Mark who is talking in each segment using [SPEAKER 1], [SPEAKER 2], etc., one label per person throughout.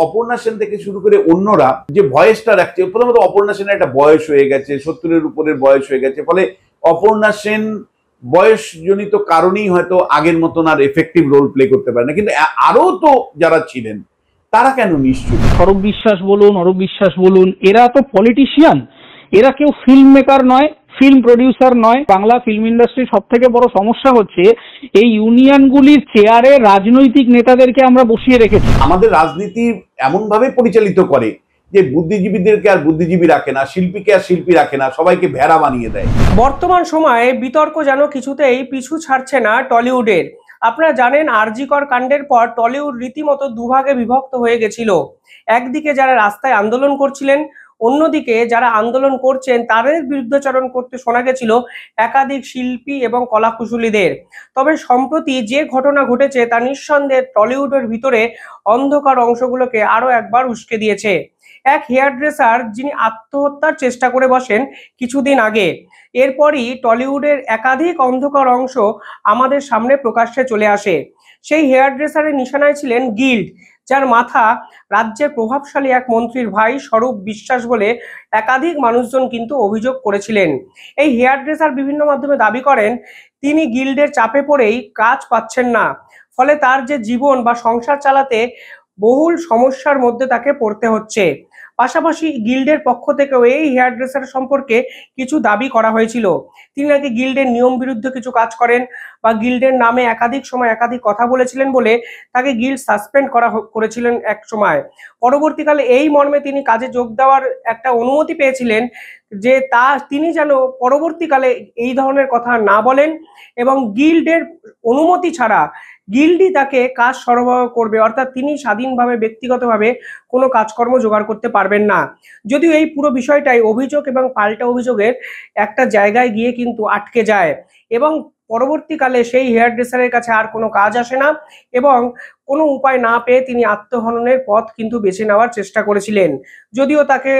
[SPEAKER 1] অপর্ণা সেন থেকে শুরু করে অন্যরা যে ভয়েসটা রাখছে, প্রথমত অপর্ণা সেনের একটা বয়স হয়ে গেছে, 70-এর উপরের বয়স হয়ে গেছে, ফলে অপর্ণা সেন বয়সজনিত কারণেই হয়তো আগের মতন আর এফেক্টিভ রোল প্লে করতে পারে না, কিন্তু আরো তো যারা ছিলেন তারা কেন নিশ্চয়ই।
[SPEAKER 2] সৌরভ বিশ্বাস বলুন, অরূপ বিশ্বাস বলুন, এরা তো পলিটিশিয়ান, এরা কেউ ফিল্ম মেকার নয়, ফিল্ম প্রডিউসার নয়। বাংলা ফিল্ম ইন্ডাস্ট্রির সব থেকে বড় সমস্যা হচ্ছে এই ইউনিয়নগুলির চেয়ারে রাজনৈতিক নেতাদেরকে আমরা বসিয়ে রেখেছি।
[SPEAKER 1] আমাদের রাজনীতি এমন ভাবে পরিচালিত করে যে বুদ্ধিজীবীদেরকে আর বুদ্ধিজীবী রাখে না, শিল্পীকে আর শিল্পী রাখে না, সবাইকে ভেড়া বানিয়ে দেয়।
[SPEAKER 3] বর্তমান সময়ে বিতর্ক যেন কিছুতেই পিছু ছাড়ছে না টলিউডের। আপনারা জানেন আরজি কর কাণ্ডের পর টলিউড রীতিমতো দুভাগে বিভক্ত হয়ে গেছিল। একদিকে যারা রাস্তায় আন্দোলন করছিলেন, অন্যদিকে যারা আন্দোলন করছেন তাদের বিরুদ্ধাচরণ করতে শোনা গেছিল একাধিক শিল্পী এবং কলাকুশলীদের। তবে সম্প্রতি যে ঘটনা ঘটেছে তা নিঃসন্দেহে টলিউডের ভিতরে অন্ধকার অংশগুলোকে আরো একবার উস্কে দিয়েছে। এক হেয়ার ড্রেসার যিনি আত্মহত্যার চেষ্টা করে বসেন কিছুদিন আগে, এরপরই টলিউডের একাধিক অন্ধকার অংশ আমাদের সামনে প্রকাশ্যে চলে আসে। সেই হেয়ার ড্রেসারের নিশানায় ছিলেন গিল্ড, যার মাথা রাজ্যের প্রভাবশালী এক মন্ত্রীর ভাই স্বরূপ বিশ্বাস বলে একাধিক মানুষজন কিন্তু অভিযোগ করেছিলেন। এই হেয়ার ড্রেসার বিভিন্ন মাধ্যমে দাবি করেন তিনি গিল্ডের চাপে পড়েই কাজ পাচ্ছেন না, ফলে তার যে জীবন বা সংসার চালাতে বহুল সমস্যার মধ্যে তাকে পড়তে হচ্ছে। পাশাপাশি গিল্ডের পক্ষ থেকেও এই হেয়ার ড্রেসার সম্পর্কে কিছু দাবি করা হয়েছিল। তিনি নাকি গিল্ডের নিয়ম বিরুদ্ধে কিছু কাজ করেন বা গিল্ডের নামে একাধিক সময় একাধিক কথা বলেছিলেন বলে তাকে গিল্ড সাসপেন্ড করেছিলেন এক সময়। পরবর্তীকালে এই মর্মে তিনি কাজে যোগ দেওয়ার একটা অনুমতি পেয়েছিলেন যে তিনি যেন পরবর্তীকালে এই ধরনের কথা না বলেন এবং গিল্ডের অনুমতি ছাড়া গিল্ডই তাকে কাজ সরবরাহ করবে, অর্থাৎ তিনি স্বাধীনভাবে ব্যক্তিগতভাবে কোনো কাজকর্ম জোগাড় করতে পারবেন না। যদিও এই পুরো বিষয়টাই অভিযোগ এবং পাল্টা অভিযোগের একটা জায়গায় গিয়ে কিন্তু আটকে যায় এবং পরবর্তীকালে সেই হেয়ার ড্রেসারের কাছে আর কোনো কাজ আসে না এবং কোনো উপায় না পেয়ে তিনি আত্মহননের পথ কিন্তু বেছে নেওয়ার চেষ্টা করেছিলেন, যদিও তাকে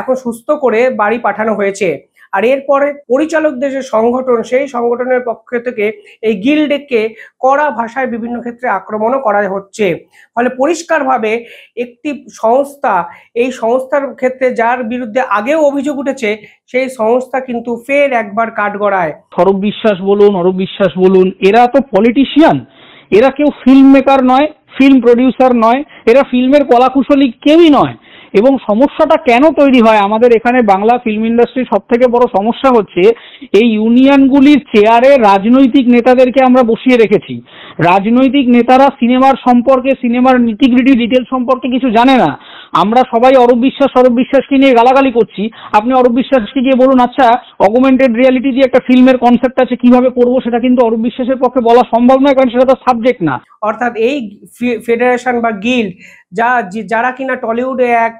[SPEAKER 3] এখন সুস্থ করে বাড়ি পাঠানো হয়েছে। আর এরপরে পরিচালকদের যে সংগঠন, সেই সংগঠনের পক্ষ থেকে এই গিল্ডকে কড়া ভাষায় বিভিন্ন ক্ষেত্রে আক্রমণও করা হচ্ছে। ফলে পরিষ্কারভাবে একটি সংস্থা, এই সংস্থার ক্ষেত্রে যার বিরুদ্ধে আগেও অভিযোগ উঠেছে, সেই সংস্থা কিন্তু ফের একবার কাঠগড়ায়।
[SPEAKER 2] সৌরভ বিশ্বাস বলুন, অরূপ বিশ্বাস বলুন, এরা তো পলিটিশিয়ান, এরা কেউ ফিল্ম মেকার নয়, ফিল্ম প্রডিউসার নয়, এরা ফিল্মের কলাকুশলী কেউই নয়। এবং সমস্যাটা কেন তৈরি হয় আমাদের এখানে বাংলা ফিল্ম ইন্ডাস্ট্রির সব থেকে বড় সমস্যা হচ্ছে এই ইউনিয়নগুলির চেয়ারে রাজনৈতিক নেতাদেরকে আমরা বসিয়ে রেখেছি। রাজনৈতিক নেতারা সিনেমার সম্পর্কে, সিনেমার নিটিগ্রিটি ডিটেল সম্পর্কে কিছু জানে না। আমরা সবাই অরূপ বিশ্বাস, সৌরভ বিশ্বাসকে নিয়ে গালাগালি করছি। আপনি অরূপ বিশ্বাসকে গিয়ে বলুন, আচ্ছা অগুমেন্টেড রিয়ালিটি দিয়ে একটা ফিল্মের কনসেপ্ট আছে, কিভাবে করবো, সেটা কিন্তু অরূপ বিশ্বাসের পক্ষে বলা সম্ভব নয়, কারণ সেটা তো সাবজেক্ট না।
[SPEAKER 3] অর্থাৎ এই ফেডারেশন বা গিল্ড যারা কিনা টলিউডে এক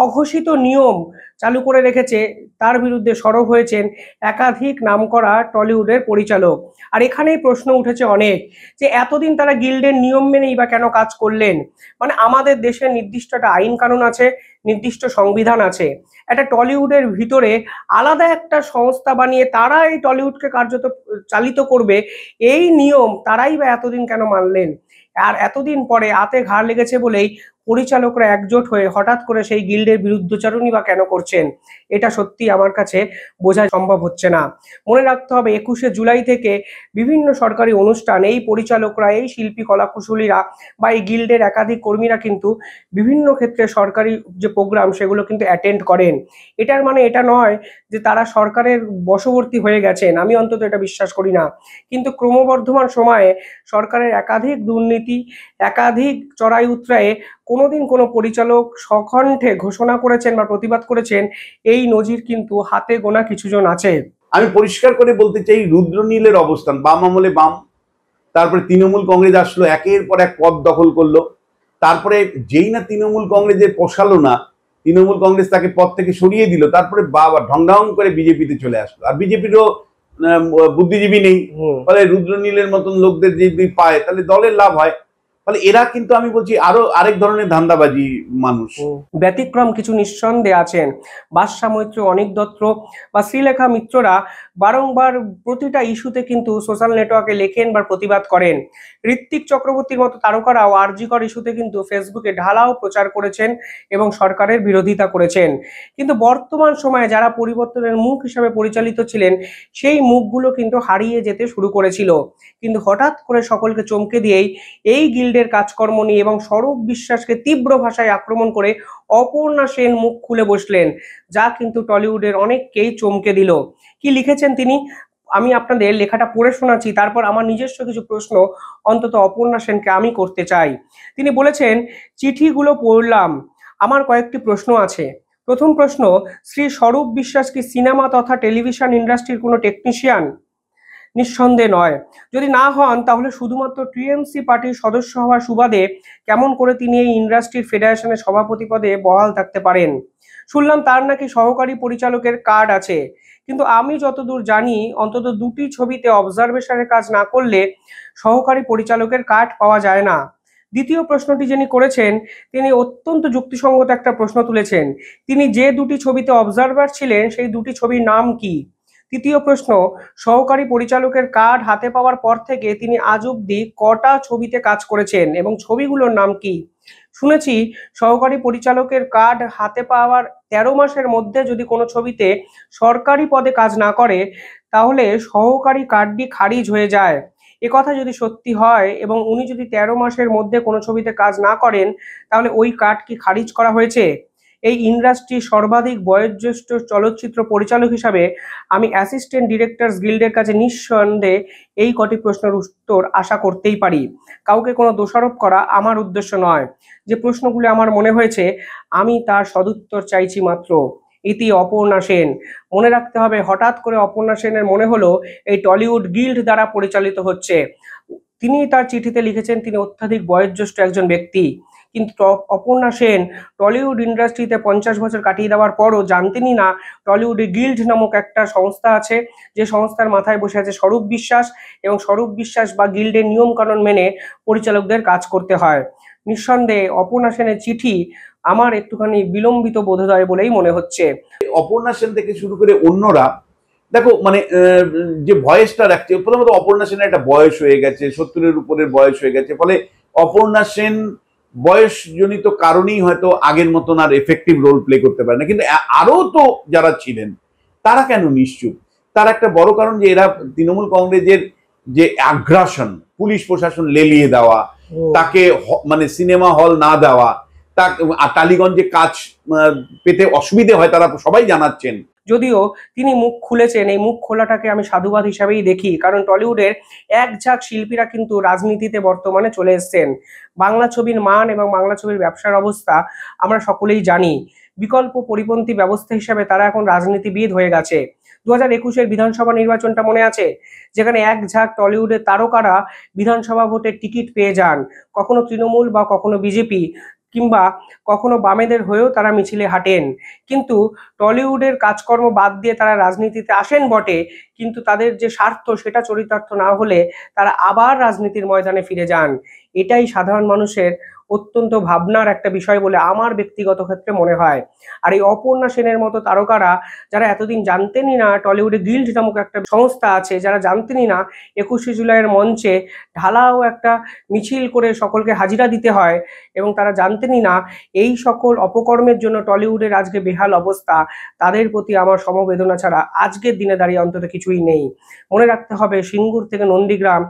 [SPEAKER 3] অঘোষিত নিয়ম চালু করে রেখেছে, তার বিরুদ্ধে সরব হয়েছেন একাধিক নামকরা টলিউডের পরিচালক। আর এখানেই প্রশ্ন উঠেছে অনেক যে এতদিন তারা গিল্ডের নিয়ম মেনেই বা কেন কাজ করলেন। মানে আমাদের দেশের নির্দিষ্ট একটা আইন কানুন আছে, নির্দিষ্ট সংবিধান আছে। একটা টলিউডের ভিতরে আলাদা একটা সংস্থা বানিয়ে তারা এই টলিউডকে কার্যত চালিত করবে, এই নিয়ম তারাই বা এতদিন কেন মানলেন? আর এতদিন পরে হাতে ঘা লেগেছে বলেই পরিচালকরা একজোট হয়ে হঠাৎ করে সেই গিল্ডের বিরুদ্ধচারণই বা কেন করছেন, এটা সত্যি আমার কাছে বোঝা সম্ভব হচ্ছে না। মনে রাখতে হবে 21শে জুলাই থেকে বিভিন্ন সরকারি অনুষ্ঠান এই পরিচালকরা, এই শিল্পী কলাকুশলীরা বা এই গিল্ডের একাধিক কর্মীরা কিন্তু বিভিন্ন ক্ষেত্রে সরকারি যে প্রোগ্রাম সেগুলো কিন্তু অ্যাটেন্ড করেন। এটার মানে এটা নয় যে তারা সরকারের বশবর্তী হয়ে গেছেন, আমি অন্তত এটা বিশ্বাস করি না। কিন্তু ক্রমবর্ধমান সময়ে সরকারের একাধিক দুর্নীতি, একাধিক চড়াই উতরায়ে কোনোদিন কোনো পরিচালক সকণ্ঠে ঘোষণা করেছেন বা প্রতিবাদ করেছেন, এই নজির কিন্তু হাতে গোনা কিছুজন আছে।
[SPEAKER 1] আমি পরিষ্কার করে বলতে চাই, রুদ্রনীলের অবস্থান, বাম আমলে বাম, তারপরে তৃণমূল কংগ্রেস আসলো, একের পর এক পদ দখল করলো। তারপরে যেই না তৃণমূল কংগ্রেসের পোষালো না, তৃণমূল কংগ্রেস তাকে পদ থেকে সরিয়ে দিল, তারপরে বাবা ঢং করে বিজেপিতে চলে আসলো। আর বিজেপিরও বুদ্ধিজীবী নেই, ফলে রুদ্রনীলের মতন লোকদের যদি পায় তাহলে দলের লাভ হয়। ফলে এরা কিন্তু আমি বলছি আরো আরেক ধরনের ধান্দাবাজি মানুষ।
[SPEAKER 3] ব্যতিক্রম কিছু নিঃসন্দেহে আছেন। বাদশা মৈত্র, অনিক দত্ত বা শ্রীলেখা মিত্ররা বারংবার প্রতিটা ইস্যুতে কিন্তু সোশ্যাল নেটওয়ার্কে লেখেন বা প্রতিবাদ করেন। ঋত্বিক চক্রবর্তীর মতো তারকারাও আরজিকর ইস্যুতে কিন্তু ফেসবুকে ঢালাও প্রচার করেছেন এবং সরকারের বিরোধিতা করেছেন। কিন্তু বর্তমান সময়ে যারা পরিবর্তনের মুখ হিসাবে পরিচালিত ছিলেন সেই মুখগুলো কিন্তু হারিয়ে যেতে শুরু করেছিল। কিন্তু হঠাৎ করে সকলকে চমকে দিয়েই এই গিল্ডের কাজকর্ম নিয়ে এবং স্বরূপ বিশ্বাসকে তীব্র ভাষায় আক্রমণ করে অপর্ণা সেন মুখ খুলে বসলেন, যা কিন্তু টলিউডের অনেককেই চমকে দিল। কি লিখেছেন তিনি, আমি আপনাদের লেখাটা পড়ে শোনাচ্ছি, তারপর আমার নিজস্ব কিছু প্রশ্ন অন্তত অপর্ণা সেনকে আমি করতে চাই। তিনি বলেছেন, চিঠিগুলো পড়লাম, আমার কয়েকটি প্রশ্ন আছে। প্রথম প্রশ্ন, শ্রী স্বরূপ বিশ্বাস কি সিনেমা তথা টেলিভিশন ইন্ডাস্ট্রির কোনো টেকনিশিয়ান? নিঃসন্দেহে নয়। যদি না হন তাহলে শুধুমাত্র টিএমসি পার্টির সদস্য হওয়ার সুবাদে কেমন করে তিনি এই ইন্ডাস্ট্রির ফেডারেশনের সভাপতি পদে বহাল থাকতে পারেন? শুনলাম তার নাকি সহকারী পরিচালকের কার্ড আছে, কিন্তু আমি যতদূর জানি অন্তত দুটি ছবিতে অবজারভেশনের কাজ না করলে সহকারী পরিচালকের কার্ড পাওয়া যায় না। দ্বিতীয় প্রশ্নটি যিনি করেছেন তিনি অত্যন্ত যুক্তিসঙ্গত একটা প্রশ্ন তুলেছেন। তিনি যে দুটি ছবিতে অবজারভার ছিলেন সেই দুটি ছবির নাম কি? তৃতীয় প্রশ্ন, সহকারী পরিচালকের কার্ড হাতে পাওয়ার পর থেকে তিনি আজ অব্দি কটা ছবিতে কাজ করেছেন এবং ছবিগুলোর নাম কি? শুনেছি সহকারী পরিচালকের কার্ড হাতে পাওয়ার 13 মাসের মধ্যে যদি কোনো ছবিতে সরকারি পদে কাজ না করে তাহলে সহকারী কার্ডটি খারিজ হয়ে যায়। কথা যদি সত্যি হয় এবং উনি যদি 13 মাসের মধ্যে কোনো ছবিতে কাজ না করেন তাহলে ওই কার্ড কি খারিজ করা হয়েছে? এই ইন্ডাস্ট্রির সর্বাধিক বয়োজ্যেষ্ঠ চলচ্চিত্র পরিচালক হিসাবে আমি অ্যাসিস্ট্যান্ট ডিরেক্টরস গিল্ডের কাছে নিঃসন্দেহে এই কটি প্রশ্নের উত্তর আশা করতেই পারি। কাউকে কোনো দোষারোপ করা আমার উদ্দেশ্য নয়। যে প্রশ্নগুলো আমার মনে হয়েছে আমি তার সদুত্তর চাইছি মাত্র। ইতি অপর্ণা সেন। মনে রাখতে হবে, হঠাৎ করে অপর্ণা সেনের মনে হলো এই টলিউড গিল্ড দ্বারা পরিচালিত হচ্ছে। তিনি তার চিঠিতে লিখেছেন তিনি অত্যাধিক বয়োজ্যেষ্ঠ একজন ব্যক্তি, কিন্তু অপর্ণা সেন টলিউড ইন্ডাস্ট্রিতে 50 বছর কাটিয়ে দেওয়ার পরও জানতেনই না টলিউডে গিল্ড নামক একটা সংস্থা আছে, যে সংস্থার মাথায় বসে আছে স্বরূপ বিশ্বাস, এবং স্বরূপ বিশ্বাস বা গিল্ডের নিয়ম কানুন মেনে পরিচালকদের কাজ করতে হয়। নিঃসন্দেহে অপর্ণা সেনের চিঠি আমার একটুখানি বিলম্বিত বোধোদয় বলেই মনে হচ্ছে।
[SPEAKER 1] অপর্ণা সেন থেকে শুরু করে অন্যরা, দেখো মানে যে ভয়েসটা রাখছে, প্রথমত অপর্ণা সেনের একটা বয়স হয়ে গেছে, 70-এর উপরের বয়স হয়ে গেছে, ফলে অপর্ণা সেন বয়সজনিত কারণেই হয়তো আগের মতন আর এফেক্টিভ রোল প্লে করতে পারে না। কিন্তু আরো তো যারা ছিলেন তারা কেন নিশ্চুপ? তার একটা বড় কারণ যে এরা তৃণমূল কংগ্রেসের যে আগ্রাসন, পুলিশ প্রশাসন লেলিয়ে দেওয়া, তাকে মানে সিনেমা হল না দেওয়া, তা টালিগঞ্জে কাজ পেতে অসুবিধে হয় তারা সবাই জানাচ্ছেন।
[SPEAKER 3] যদিও তিনি মুখ খুলেছেন, এই মুখ খোলাটাকে আমি সাধুবাদ হিসাবেই দেখি, কারণ টলিউডের এক ঝাঁক শিল্পীরা কিন্তু রাজনীতিতে বর্তমানে চলে এসেছেন। বাংলা ছবির মান এবং বাংলা ছবির ব্যবসার অবস্থা আমরা সকলেই জানি। বিকল্প পরিপন্থী ব্যবস্থা হিসাবে তারা এখন রাজনীতিবিদ হয়ে গেছে। 2021-এর বিধানসভা নির্বাচনটা মনে আছে, যেখানে এক ঝাঁক টলিউডের তারকারা বিধানসভা ভোটের টিকিট পেয়ে যান, কখনো তৃণমূল বা কখনো বিজেপি কিংবা কখনো বামেদের হয়েও তারা মিছিলে হাঁটেন। কিন্তু টলিউডের কাজকর্ম বাদ দিয়ে তারা রাজনীতিতে আসেন বটে, কিন্তু তাদের যে স্বার্থ সেটা চরিতার্থ না হলে তারা আবার রাজনীতির ময়দানে ফিরে যান। এটাই সাধারণ মানুষের অত্যন্ত ভাবনার একটা বিষয় বলে আমার ব্যক্তিগত ক্ষেত্রে মনে হয়। আর এই অপর্ণা সেনের মতো তারকারা যারা এতদিন জানতেনই না টলিউডে গিল্ড নামক একটা সংস্থা আছে, যারা জানতেনই না 21শে জুলাইয়ের মঞ্চে ঢালাও একটা মিছিল করে সকলকে হাজিরা দিতে হয়, এবং তারা জানতেনই না এই সকল অপকর্মের জন্য টলিউডের আজকে বেহাল অবস্থা, তাদের প্রতি আমার সমবেদনা ছাড়া আজকের দিনে দাঁড়িয়ে অন্তত কিছুই নেই। মনে রাখতে হবে, সিঙ্গুর থেকে নন্দীগ্রাম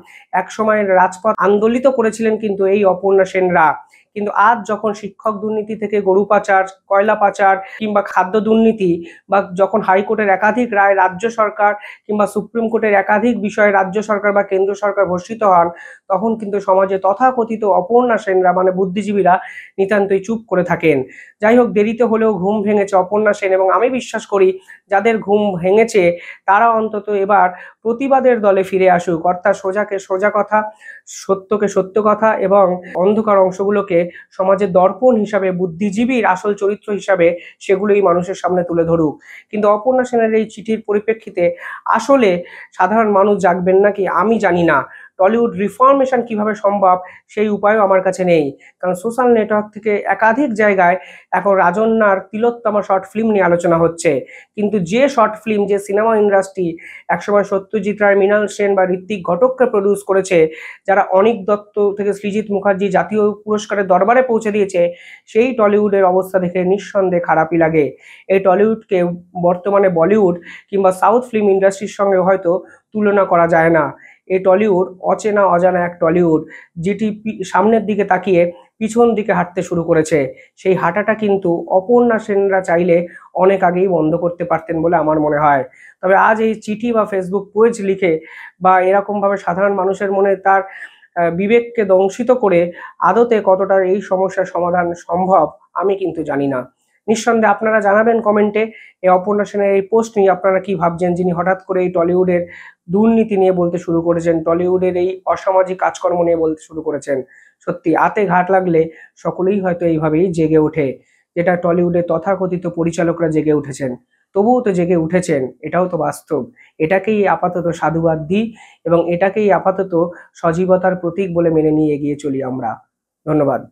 [SPEAKER 3] একসময়ের রাজপথ আন্দোলিত করেছিলেন কিন্তু এই অপর্ণা সেনরা। কিন্তু আজ যখন শিক্ষক দুর্নীতি থেকে গরু পাচার, কয়লা পাচার কিংবা খাদ্য দুর্নীতি, বা যখন হাইকোর্টের একাধিক রায় রাজ্য সরকার কিংবা সুপ্রিম কোর্টের একাধিক বিষয়ে রাজ্য সরকার বা কেন্দ্র সরকার ভর্ষিত হন, তখন কিন্তু সমাজে তথাকথিত অপর্ণা সেনরা মানে বুদ্ধিজীবীরা নিতান্তই চুপ করে থাকেন। যাই হোক, দেরিতে হলেও ঘুম ভেঙেছে অপর্ণা সেন, এবং আমি বিশ্বাস করি যাদের ঘুম ভেঙেছে তারা অন্তত এবার প্রতিবাদের দলে ফিরে আসুক, অর্থাৎ সোজাকে সোজা কথা, সত্যকে সত্য কথা, এবং অন্ধকার অংশগুলোকে সমাজের দর্পণ হিসাবে, বুদ্ধিজীবীর আসল চরিত্র হিসাবে সেগুলোই মানুষের সামনে তুলে ধরুক। কিন্তু অপর্ণা সেনের এই চিঠির পরিপ্রেক্ষিতে আসলে সাধারণ মানুষ জাগবেন নাকি আমি জানি না। টলিউড রিফর্মেশন কিভাবে সম্ভব সেই উপায়ও আমার কাছে নেই, কারণ সোশ্যাল নেটওয়ার্ক থেকে একাধিক জায়গায় এখন রাজন্যার তিলোত্তমা শর্ট ফিল্ম নিয়ে আলোচনা হচ্ছে। কিন্তু যে শর্ট ফিল্ম, যে সিনেমা ইন্ডাস্ট্রি একসময় সত্যজিৎ রায়, মৃণাল সেন বা ঋত্বিক ঘটককে প্রডিউস করেছে, যারা অনিক দত্ত থেকে সৃজিত মুখার্জি জাতীয় পুরস্কারের দরবারে পৌঁছে দিয়েছে, সেই টলিউডের অবস্থা দেখে নিঃসন্দেহে খারাপই লাগে। এই টলিউডকে বর্তমানে বলিউড কিংবা সাউথ ফিল্ম ইন্ডাস্ট্রির সঙ্গে হয়তো তুলনা করা যায় না। এই টলিউড অচেনা অজানা এক টলিউড, যেটি সামনের দিকে তাকিয়ে পিছন দিকে হাঁটতে শুরু করেছে। সেই হাঁটাটা কিন্তু অপর্ণা সেনরা চাইলে অনেক আগেই বন্ধ করতে পারতেন বলে আমার মনে হয়। তবে আজ এই চিঠি বা ফেসবুক পেজ লিখে বা এরকমভাবে সাধারণ মানুষের মনে তার বিবেককে দংশিত করে আদতে কতটা এই সমস্যার সমাধান সম্ভব আমি কিন্তু জানি না। নিঃসন্দেহে আপনারা জানাবেন কমেন্টে এই অপর্ণা সেনের এই পোস্ট নিয়ে আপনারা কি ভাবছেন, যিনি হঠাৎ করে এই টলিউডের দুর্নীতি নিয়ে বলতে শুরু করেছেন, টলিউডের এই অসামাজিক কাজকর্ম নিয়ে বলতে শুরু করেছেন। সত্যি হাতে ঘাট লাগলে সকলেই হয়তো এইভাবেই জেগে ওঠে, যেটা টলিউডের তথাকথিত পরিচালকরা জেগে উঠেছেন। তবুও তো জেগে উঠেছেন, এটাও তো বাস্তব। এটাকেই আপাতত সাধুবাদ দিই এবং এটাকেই আপাতত সজীবতার প্রতীক বলে মেনে নিয়ে এগিয়ে চলি আমরা। ধন্যবাদ।